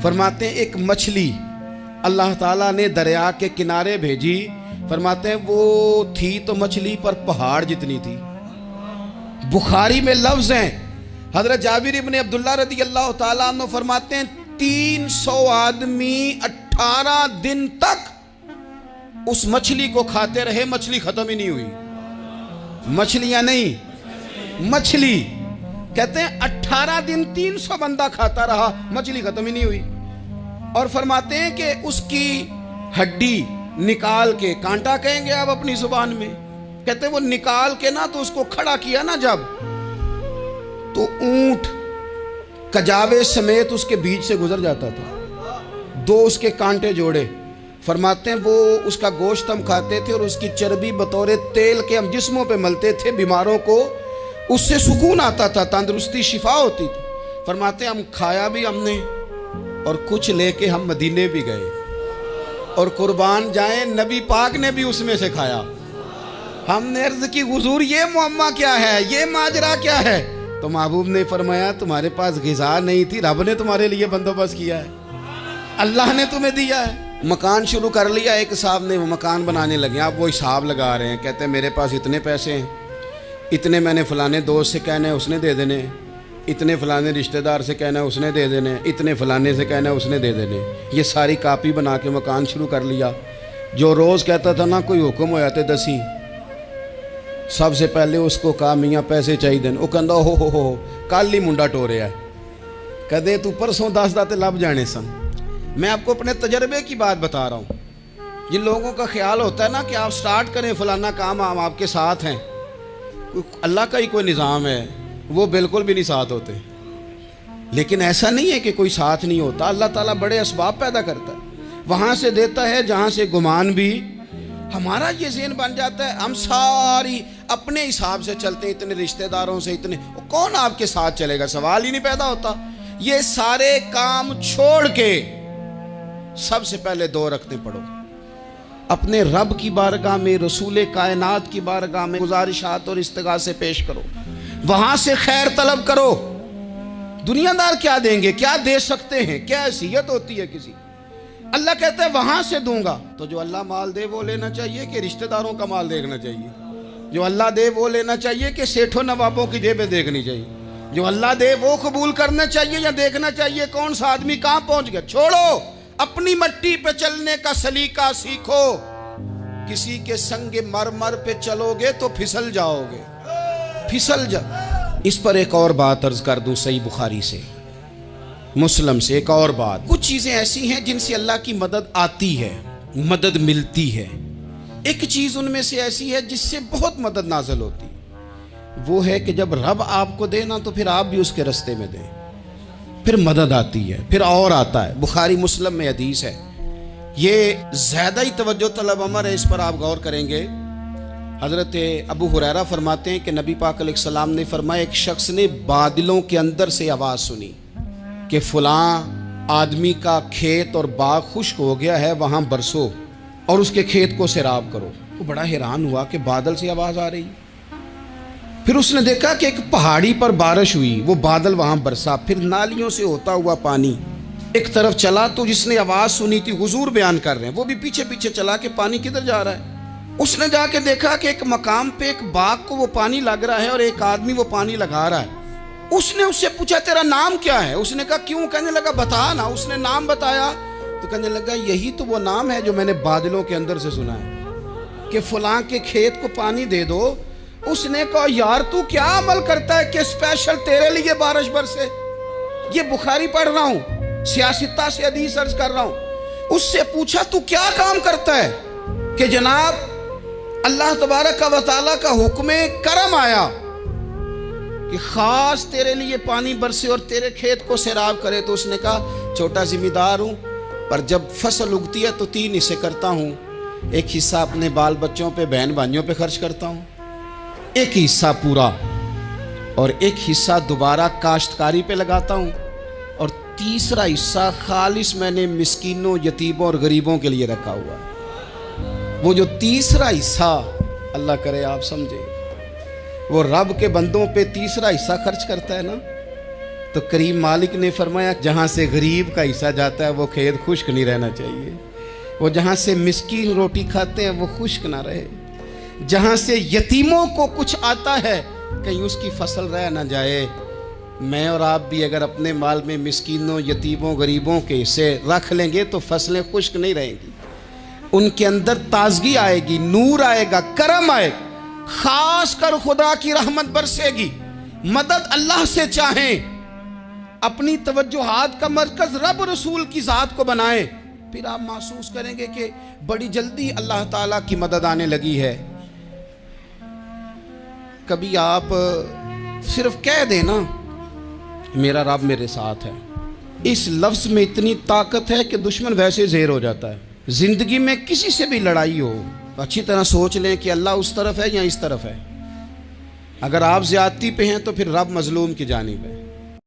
फरमाते हैं एक मछली अल्लाह ताला ने दरिया के किनारे भेजी। फरमाते हैं वो थी तो मछली पर पहाड़ जितनी थी। बुखारी में लफ्ज हैं, हजरत जाबिर इब्ने अब्दुल्ला रदी अल्लाह ताला अन्हु फरमाते हैं 300 आदमी 18 दिन तक उस मछली को खाते रहे, मछली खत्म ही नहीं हुई। मछलियां नहीं, मछली। कहते हैं 18 दिन 300 बंदा खाता रहा, मछली खत्म ही नहीं हुई। और फरमाते हैं कि उसकी हड्डी निकाल के, कांटा कहेंगे आप अपनी जुबान में, कहते हैं वो निकाल के ना तो उसको खड़ा किया ना जब, तो ऊंट कजावे समेत उसके बीच से गुजर जाता था। 2 उसके कांटे जोड़े। फरमाते हैं वो उसका गोश्त हम खाते थे और उसकी चर्बी बतौर तेल के हम जिस्मों पे मलते थे। बीमारों को उससे सुकून आता था, तंदुरुस्ती शिफा होती थी। फरमाते हैं हम खाया भी हमने और कुछ लेके हम मदीने भी गए, और कुर्बान जाए नबी पाक ने भी उसमें से खाया। हमने अर्ज की हुजूर ये मुअम्मा क्या है, ये माजरा क्या है? तो महबूब ने फरमाया तुम्हारे पास ग़िज़ा नहीं थी, रब ने तुम्हारे लिए बंदोबस्त किया है, अल्लाह ने तुम्हें दिया है। मकान शुरू कर लिया, एक साहब ने वो मकान बनाने लगे। आप वो हिसाब लगा रहे हैं, कहते हैं मेरे पास इतने पैसे हैं, इतने मैंने फलाने दोस्त से कहना है उसने दे देने, इतने फलाने रिश्तेदार से कहना है उसने दे देने, इतने फलाने से कहना है उसने दे देने। ये सारी कापी बना के मकान शुरू कर लिया। जो रोज़ कहता था ना कोई हुक्म हो जाते दसी, सबसे पहले उसको कहा मियाँ पैसे चाहिए। वो कहता हो कल ही मुंडा टोरिया है, कहते तू परसों 10 दाते लब जाने सन। मैं आपको अपने तजर्बे की बात बता रहा हूँ। जिन लोगों का ख्याल होता है ना कि आप स्टार्ट करें फलाना काम, हम आपके साथ हैं, अल्लाह का ही कोई निज़ाम है, वो बिल्कुल भी नहीं साथ होते। लेकिन ऐसा नहीं है कि कोई साथ नहीं होता। अल्लाह ताला बड़े असबाब पैदा करता है, वहाँ से देता है जहाँ से गुमान भी। हमारा ये ज़हन बन जाता है, हम सारी अपने हिसाब से चलते हैं, इतने रिश्तेदारों से इतने, कौन आपके साथ चलेगा? सवाल ही नहीं पैदा होता। ये सारे काम छोड़ के सबसे पहले 2 रखते पढ़ो, अपने रब की बारगाह में, रसूल कायनात की बारगाह में गुजारिशात और इस्तिगासे पेश करो, वहां से खैर तलब करो। दुनियादार क्या देंगे, क्या दे सकते हैं, क्या हैसियत होती है किसी? अल्लाह कहता है वहां से दूंगा। तो जो अल्लाह माल दे वो लेना चाहिए कि रिश्तेदारों का माल देखना चाहिए? जो अल्लाह दे वो लेना चाहिए कि सेठों नवाबों की जेबें देखनी चाहिए? जो अल्लाह दे वो कबूल करना चाहिए या देखना चाहिए कौन सा आदमी कहां पहुंच गया? छोड़ो, अपनी मट्टी पे चलने का सलीका सीखो। किसी के संग मरमर पे चलोगे तो फिसल जाओगे, फिसल जा। इस पर एक और बात अर्ज कर दूं, सही बुखारी से, मुस्लिम से एक और बात। कुछ चीजें ऐसी हैं जिनसे अल्लाह की मदद आती है, मदद मिलती है। एक चीज उनमें से ऐसी है जिससे बहुत मदद नाज़िल होती है, वो है कि जब रब आपको देना तो फिर आप भी उसके रास्ते में दें, फिर मदद आती है, फिर और आता है। बुखारी मुस्लिम में हदीस है, ये ज़्यादा ही तवज्जो तलब अमर है, इस पर आप गौर करेंगे। हज़रत अबू हुरैरा फरमाते हैं कि नबी पाक अलैहिस्सलाम ने फरमाया एक शख्स ने बादलों के अंदर से आवाज़ सुनी कि फ़लाँ आदमी का खेत और बाग खुश्क हो गया है, वहाँ बरसो और उसके खेत को सैराब करो। वो बड़ा हैरान हुआ कि बादल से आवाज़ आ रही। फिर उसने देखा कि एक पहाड़ी पर बारिश हुई, वो बादल वहाँ बरसा, फिर नालियों से होता हुआ पानी एक तरफ चला। तो जिसने आवाज़ सुनी थी, हुजूर बयान कर रहे हैं, वो भी पीछे पीछे चला कि पानी किधर जा रहा है। उसने जाके देखा कि एक मकाम पे एक बाग को वो पानी लग रहा है और एक आदमी वो पानी लगा रहा है। उसने उससे पूछा तेरा नाम क्या है? उसने कहा क्यों? कहने लगा बता ना। उसने नाम बताया तो कहने लगा यही तो वो नाम है जो मैंने बादलों के अंदर से सुना है कि फलां के खेत को पानी दे दो। उसने कहा यार तू क्या अमल करता है कि स्पेशल तेरे लिए बारिश बरसे? ये बुखारी पढ़ रहा हूँ, सियासता से हदीस अर्ज कर रहा हूँ। उससे पूछा तू क्या काम करता है कि जनाब अल्लाह तबारक व तआला का हुक्म करम आया कि खास तेरे लिए पानी बरसे और तेरे खेत को सैराब करे। तो उसने कहा छोटा जिम्मेदार हूँ, पर जब फसल उगती है तो 3 हिस्से करता हूँ। एक हिस्सा अपने बाल बच्चों पे, बहन भाइयों पे खर्च करता हूँ, एक हिस्सा पूरा, और एक हिस्सा दोबारा काश्तकारी पे लगाता हूँ, और तीसरा हिस्सा खालिस मैंने मिस्कीनों, यतीमों और गरीबों के लिए रखा हुआ है। वो जो तीसरा हिस्सा, अल्लाह करे आप समझे, वो रब के बंदों पे तीसरा हिस्सा खर्च करता है ना, तो करीम मालिक ने फरमाया जहाँ से गरीब का हिस्सा जाता है वो खेत खुश्क नहीं रहना चाहिए, वो जहाँ से मिस्कीन रोटी खाते हैं वो खुश्क ना रहे, जहाँ से यतीमों को कुछ आता है कहीं उसकी फसल रह ना जाए। मैं और आप भी अगर अपने माल में मिस्कीनों, यतीमों, गरीबों के हिस्से रख लेंगे तो फसलें खुश्क नहीं रहेंगी, उनके अंदर ताजगी आएगी, नूर आएगा, करम आएगा, खास कर खुदा की रहमत बरसेगी। मदद अल्लाह से चाहें, अपनी तवज्जुहात का मरकज रब रसूल की ज़ात को बनाएं, फिर आप महसूस करेंगे कि बड़ी जल्दी अल्लाह ताला की मदद आने लगी है। कभी आप सिर्फ कह देना मेरा रब मेरे साथ है, इस लफ्ज़ में इतनी ताकत है कि दुश्मन वैसे ज़ेर हो जाता है। ज़िंदगी में किसी से भी लड़ाई हो, अच्छी तरह सोच लें कि अल्लाह उस तरफ है या इस तरफ है। अगर आप ज़्यादती पे हैं तो फिर रब मज़लूम की जानिब है।